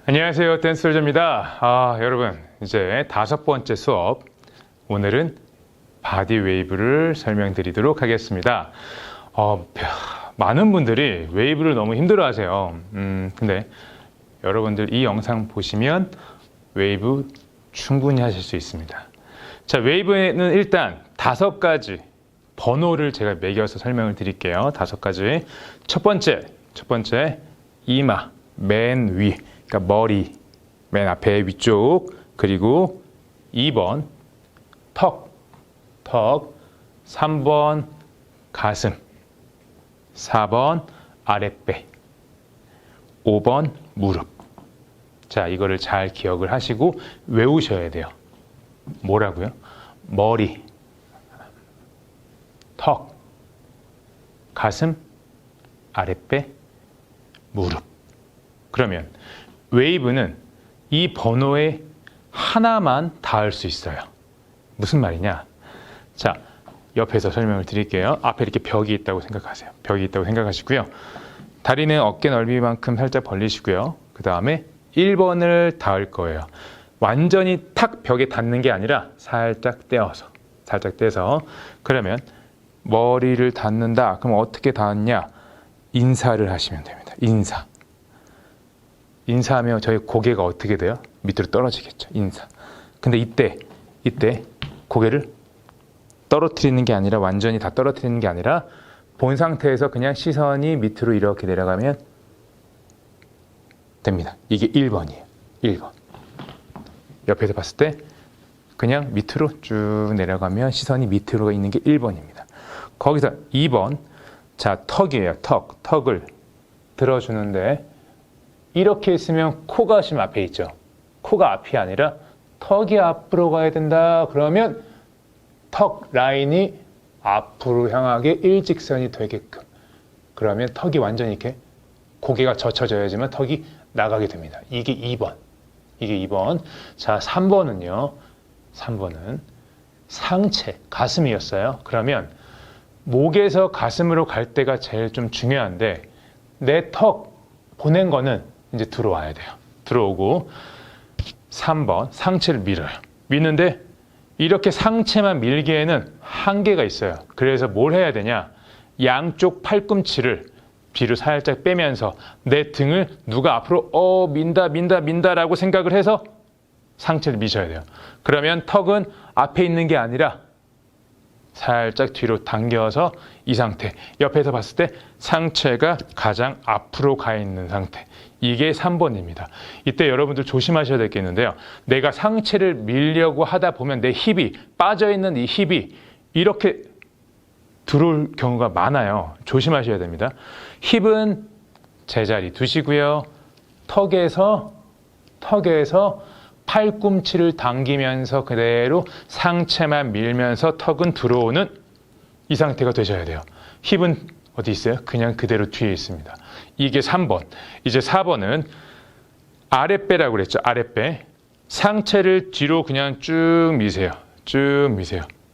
안녕하세요, 댄스솔저입니다. 여러분, 이제 5번째 수업, 오늘은 바디 웨이브를 설명드리도록 하겠습니다. 많은 분들이 웨이브를 너무 힘들어 하세요. 근데 여러분들 이 영상 보시면 웨이브 충분히 하실 수 있습니다. 자, 웨이브는 일단 5가지 번호를 제가 매겨서 설명을 드릴게요. 5가지. 첫 번째, 이마, 맨 위. 그러니까 머리, 맨 앞에 위쪽, 그리고 2번 턱, 3번 가슴, 4번 아랫배, 5번 무릎. 자, 이거를 잘 기억을 하시고 외우셔야 돼요. 뭐라고요? 머리, 턱, 가슴, 아랫배, 무릎. 그러면 웨이브는 이 번호에 하나만 닿을 수 있어요. 무슨 말이냐? 자, 옆에서 설명을 드릴게요. 앞에 이렇게 벽이 있다고 생각하세요. 벽이 있다고 생각하시고요. 다리는 어깨 넓이만큼 살짝 벌리시고요. 그 다음에 1번을 닿을 거예요. 완전히 탁 벽에 닿는 게 아니라 살짝 떼어서. 그러면 머리를 닿는다. 그럼 어떻게 닿았냐? 인사를 하시면 됩니다. 인사하면 저희 고개가 어떻게 돼요? 밑으로 떨어지겠죠. 인사. 근데 이때 고개를 떨어뜨리는 게 아니라 완전히 다 떨어뜨리는 게 아니라 본 상태에서 그냥 시선이 밑으로 이렇게 내려가면 됩니다. 이게 1번이에요. 1번. 옆에서 봤을 때 그냥 밑으로 쭉 내려가면 시선이 밑으로 있는 게 1번입니다. 거기서 2번. 자, 턱이에요. 턱을 들어주는데 이렇게 있으면 코가 지금 앞에 있죠. 코가 앞이 아니라 턱이 앞으로 가야 된다. 그러면 턱 라인이 앞으로 향하게 일직선이 되게끔. 그러면 턱이 완전히 이렇게 고개가 젖혀져야지만 턱이 나가게 됩니다. 이게 2번. 자, 3번은요. 3번은 상체, 가슴이었어요. 그러면 목에서 가슴으로 갈 때가 제일 좀 중요한데 내 턱 보낸 거는 이제 들어와야 돼요. 들어오고 3번 상체를 밀어요. 미는데 이렇게 상체만 밀기에는 한계가 있어요. 그래서 뭘 해야 되냐? 양쪽 팔꿈치를 뒤로 살짝 빼면서 내 등을 누가 앞으로 민다라고 생각을 해서 상체를 미셔야 돼요. 그러면 턱은 앞에 있는 게 아니라 살짝 뒤로 당겨서 이 상태. 옆에서 봤을 때 상체가 가장 앞으로 가 있는 상태. 이게 3번입니다. 이때 여러분들 조심하셔야 될 게 있는데요. 내가 상체를 밀려고 하다 보면 내 힙이, 빠져있는 이 힙이 이렇게 들어올 경우가 많아요. 조심하셔야 됩니다. 힙은 제자리 두시고요. 턱에서 팔꿈치를 당기면서 그대로 상체만 밀면서 턱은 들어오는 이 상태가 되셔야 돼요. 힙은 어디 있어요? 그냥 그대로 뒤에 있습니다. 이게 3번. 이제 4번은 아랫배라고 그랬죠. 아랫배. 상체를 뒤로 그냥 쭉 미세요.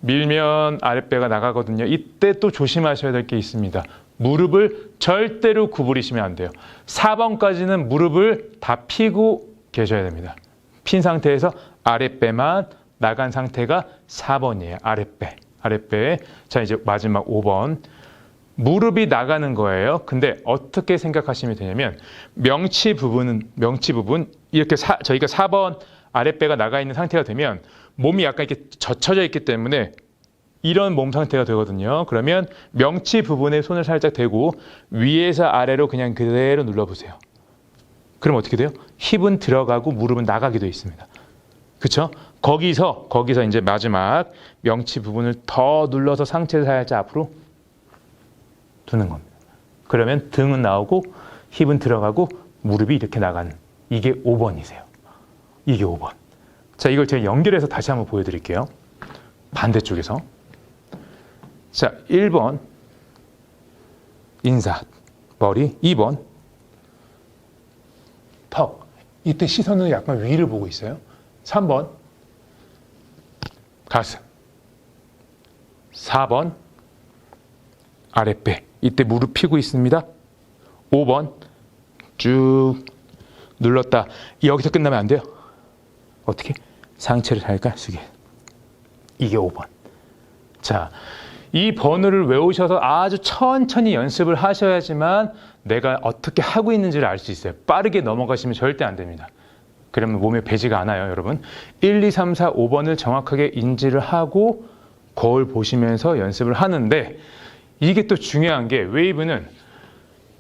밀면 아랫배가 나가거든요. 이때 또 조심하셔야 될 게 있습니다. 무릎을 절대로 구부리시면 안 돼요. 4번까지는 무릎을 다 펴고 계셔야 됩니다. 핀 상태에서 아랫배만 나간 상태가 4번이에요. 아랫배. 자, 이제 마지막 5번. 무릎이 나가는 거예요. 근데 어떻게 생각하시면 되냐면 명치 부분 이렇게 저희가 4번 아랫배가 나가 있는 상태가 되면 몸이 약간 이렇게 젖혀져 있기 때문에 이런 몸 상태가 되거든요. 그러면 명치 부분에 손을 살짝 대고 위에서 아래로 그냥 그대로 눌러보세요. 그럼 어떻게 돼요? 힙은 들어가고 무릎은 나가게 되어 있습니다. 그렇죠? 거기서 이제 마지막 명치 부분을 더 눌러서 상체를 살짝 앞으로 두는 겁니다. 그러면 등은 나오고 힙은 들어가고 무릎이 이렇게 나가는 이게 5번이세요. 이게 5번. 자, 이걸 제가 연결해서 다시 한번 보여드릴게요. 반대쪽에서. 자, 1번 인사, 머리. 2번 턱. 이때 시선은 약간 위를 보고 있어요. 3번 가슴. 4번 아랫배. 이때 무릎 펴고 있습니다. 5번 쭉 눌렀다. 여기서 끝나면 안 돼요. 어떻게? 상체를 살짝 숙여. 이게 5번. 자, 이 번호를 외우셔서 아주 천천히 연습을 하셔야지만 내가 어떻게 하고 있는지를 알 수 있어요. 빠르게 넘어가시면 절대 안 됩니다. 그러면 몸에 배지가 않아요, 여러분. 1, 2, 3, 4, 5번을 정확하게 인지를 하고 거울 보시면서 연습을 하는데 이게 또 중요한 게 웨이브는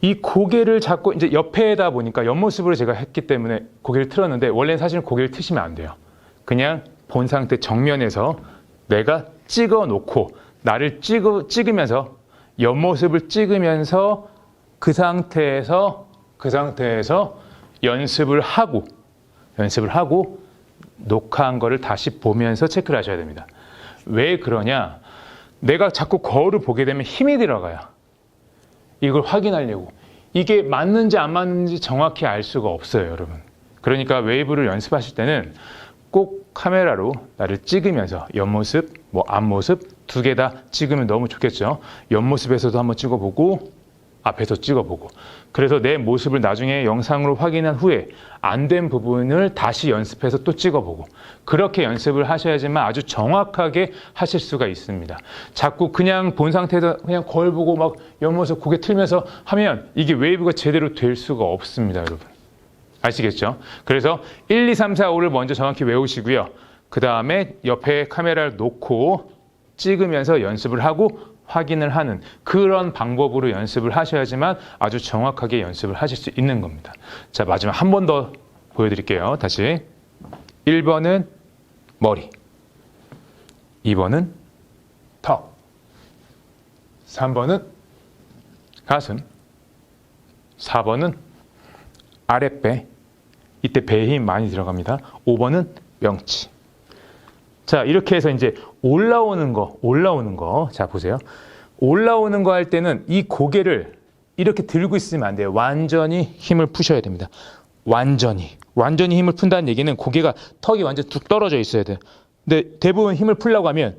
이 고개를 잡고 이제 옆에다 보니까 옆모습으로 제가 했기 때문에 고개를 틀었는데 원래는 사실은 고개를 트시면 안 돼요. 그냥 본 상태 정면에서 내가 찍어 놓고 나를 찍으면서 옆모습을 찍으면서 그 상태에서 연습을 하고 녹화한 거를 다시 보면서 체크를 하셔야 됩니다. 왜 그러냐? 내가 자꾸 거울을 보게 되면 힘이 들어가요. 이걸 확인하려고. 이게 맞는지 안 맞는지 정확히 알 수가 없어요, 여러분. 그러니까 웨이브를 연습하실 때는 꼭 카메라로 나를 찍으면서 옆모습, 뭐 앞모습 두 개 다 찍으면 너무 좋겠죠. 옆모습에서도 한번 찍어보고 앞에서 찍어보고. 그래서 내 모습을 나중에 영상으로 확인한 후에 안 된 부분을 다시 연습해서 또 찍어보고. 그렇게 연습을 하셔야지만 아주 정확하게 하실 수가 있습니다. 자꾸 그냥 본 상태에서 그냥 거울 보고 막 옆모습 고개 틀면서 하면 이게 웨이브가 제대로 될 수가 없습니다, 여러분. 아시겠죠? 그래서 1, 2, 3, 4, 5를 먼저 정확히 외우시고요. 그 다음에 옆에 카메라를 놓고 찍으면서 연습을 하고 확인을 하는 그런 방법으로 연습을 하셔야지만 아주 정확하게 연습을 하실 수 있는 겁니다. 자, 마지막 한 번 더 보여드릴게요. 다시 1번은 머리, 2번은 턱, 3번은 가슴, 4번은 아랫배, 이때 배에 힘 많이 들어갑니다. 5번은 명치. 자, 이렇게 해서 이제 올라오는 거. 자, 보세요. 올라오는 거 할 때는 이 고개를 이렇게 들고 있으면 안 돼요. 완전히 힘을 푸셔야 됩니다. 완전히 힘을 푼다는 얘기는 고개가 턱이 완전 툭 떨어져 있어야 돼요. 근데 대부분 힘을 풀려고 하면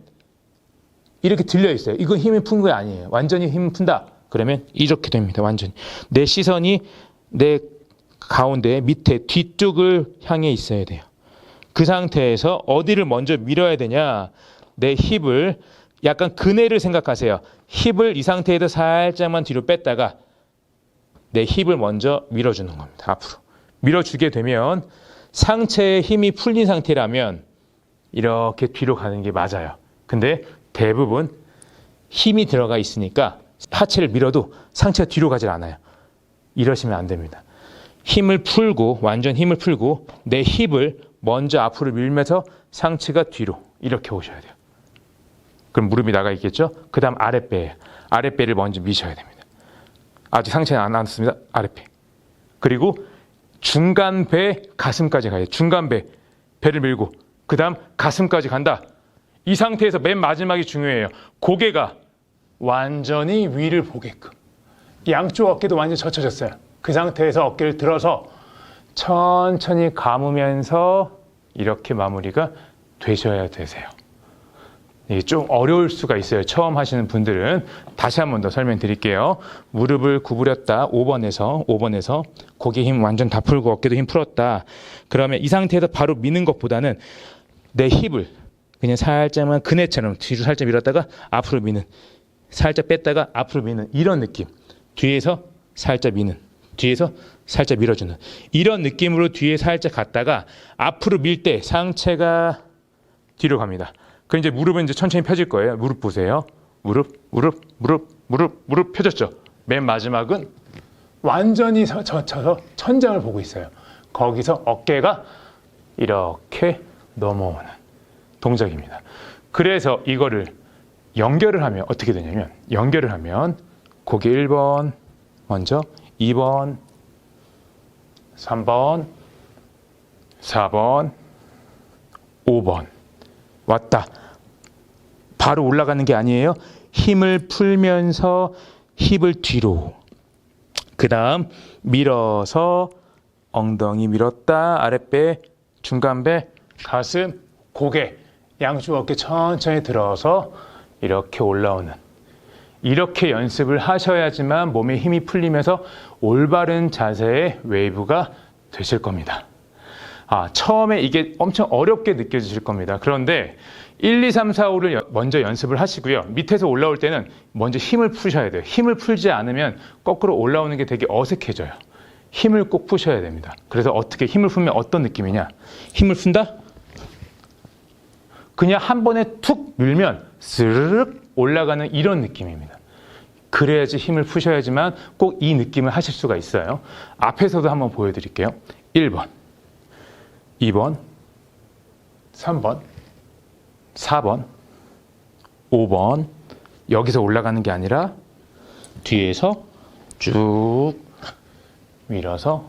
이렇게 들려 있어요. 이건 힘이 푼 게 아니에요. 완전히 힘을 푼다. 그러면 이렇게 됩니다. 완전히. 내 시선이 내 가운데 밑에 뒤쪽을 향해 있어야 돼요. 그 상태에서 어디를 먼저 밀어야 되냐? 내 힙을 약간 그네를 생각하세요. 힙을 이 상태에서 살짝만 뒤로 뺐다가 내 힙을 먼저 밀어주는 겁니다. 앞으로. 밀어주게 되면 상체에 힘이 풀린 상태라면 이렇게 뒤로 가는 게 맞아요. 근데 대부분 힘이 들어가 있으니까 하체를 밀어도 상체가 뒤로 가질 않아요. 이러시면 안 됩니다. 힘을 풀고, 완전 힘을 풀고 내 힙을 먼저 앞으로 밀면서 상체가 뒤로 이렇게 오셔야 돼요. 그럼 무릎이 나가 있겠죠? 그 다음 아랫배예요. 아랫배를 먼저 미셔야 됩니다. 아직 상체는 안 왔습니다. 아랫배. 그리고 중간 배, 가슴까지 가요. 중간 배, 배를 밀고 그 다음 가슴까지 간다. 이 상태에서 맨 마지막이 중요해요. 고개가 완전히 위를 보게끔. 양쪽 어깨도 완전히 젖혀졌어요. 그 상태에서 어깨를 들어서 천천히 감으면서 이렇게 마무리가 되셔야 되세요. 이게 좀 어려울 수가 있어요. 처음 하시는 분들은. 다시 한 번 더 설명드릴게요. 무릎을 구부렸다. 5번에서 고개 힘 완전 다 풀고 어깨도 힘 풀었다. 그러면 이 상태에서 바로 미는 것보다는 내 힙을 그냥 살짝만 그네처럼 뒤로 살짝 밀었다가 앞으로 미는, 살짝 뺐다가 앞으로 미는 이런 느낌. 뒤에서 살짝 미는, 뒤에서 살짝 밀어주는 이런 느낌으로 뒤에 살짝 갔다가 앞으로 밀 때 상체가 뒤로 갑니다. 그럼 이제 무릎은 이제 천천히 펴질 거예요. 무릎 보세요. 무릎 펴졌죠. 맨 마지막은 완전히 젖혀서 천장을 보고 있어요. 거기서 어깨가 이렇게 넘어오는 동작입니다. 그래서 이거를 연결을 하면 어떻게 되냐면, 연결을 하면 고개 1번 먼저, 2번, 3번, 4번, 5번 왔다. 바로 올라가는 게 아니에요. 힘을 풀면서 힙을 뒤로. 그 다음 밀어서 엉덩이 밀었다. 아랫배, 중간배, 가슴, 고개. 양쪽 어깨 천천히 들어서 이렇게 올라오는. 이렇게 연습을 하셔야지만 몸에 힘이 풀리면서 올바른 자세의 웨이브가 되실 겁니다. 처음에 이게 엄청 어렵게 느껴지실 겁니다. 그런데 1, 2, 3, 4, 5를 먼저 연습을 하시고요. 밑에서 올라올 때는 먼저 힘을 푸셔야 돼요. 힘을 풀지 않으면 거꾸로 올라오는 게 되게 어색해져요. 힘을 꼭 푸셔야 됩니다. 그래서 어떻게 힘을 풀면 어떤 느낌이냐? 힘을 푼다? 그냥 한 번에 툭 밀면 스르륵 올라가는 이런 느낌입니다. 그래야지 힘을 푸셔야지만 꼭 이 느낌을 하실 수가 있어요. 앞에서도 한번 보여드릴게요. 1번, 2번, 3번, 4번, 5번. 여기서 올라가는 게 아니라 뒤에서 쭉 밀어서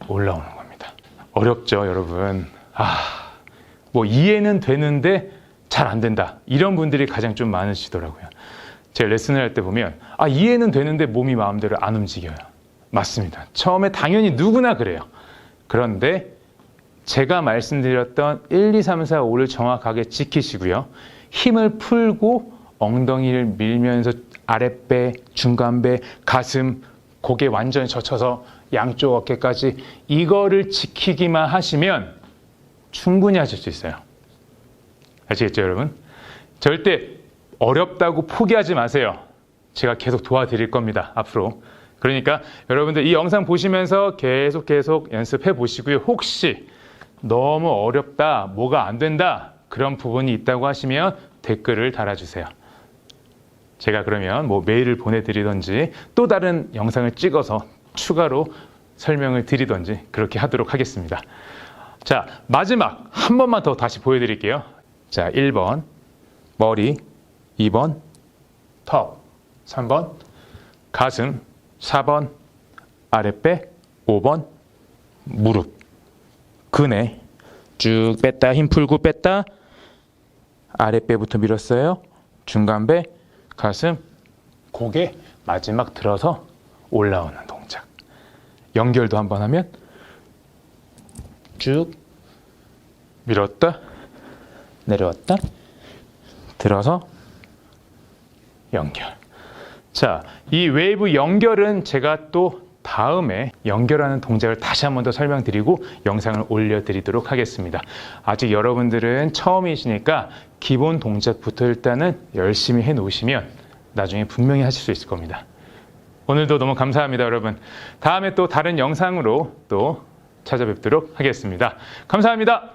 올라오는 겁니다. 어렵죠, 여러분? 뭐 이해는 되는데 잘 안 된다. 이런 분들이 가장 좀 많으시더라고요. 제가 레슨을 할 때 보면 이해는 되는데 몸이 마음대로 안 움직여요. 맞습니다. 처음에 당연히 누구나 그래요. 그런데 제가 말씀드렸던 1, 2, 3, 4, 5를 정확하게 지키시고요. 힘을 풀고 엉덩이를 밀면서 아랫배, 중간배, 가슴, 고개 완전히 젖혀서 양쪽 어깨까지 이거를 지키기만 하시면 충분히 하실 수 있어요. 아시겠죠, 여러분? 절대 어렵다고 포기하지 마세요. 제가 계속 도와드릴 겁니다, 앞으로. 그러니까 여러분들 이 영상 보시면서 계속 연습해 보시고요. 혹시 너무 어렵다, 뭐가 안 된다, 그런 부분이 있다고 하시면 댓글을 달아주세요. 제가 그러면 뭐 메일을 보내드리던지 또 다른 영상을 찍어서 추가로 설명을 드리던지 그렇게 하도록 하겠습니다. 자, 마지막 한 번만 더 다시 보여드릴게요. 자, 1번 머리, 2번 턱, 3번 가슴, 4번 아랫배, 5번 무릎, 근에 쭉 뺐다, 힘 풀고 뺐다, 아랫배부터 밀었어요. 중간배, 가슴, 고개, 마지막 들어서 올라오는 동작. 연결도 한번 하면 쭉 밀었다, 내려왔다, 들어서 연결. 자, 이 웨이브 연결은 제가 또 다음에 연결하는 동작을 다시 한 번 더 설명드리고 영상을 올려드리도록 하겠습니다. 아직 여러분들은 처음이시니까 기본 동작부터 일단은 열심히 해 놓으시면 나중에 분명히 하실 수 있을 겁니다. 오늘도 너무 감사합니다, 여러분. 다음에 또 다른 영상으로 또 찾아뵙도록 하겠습니다. 감사합니다.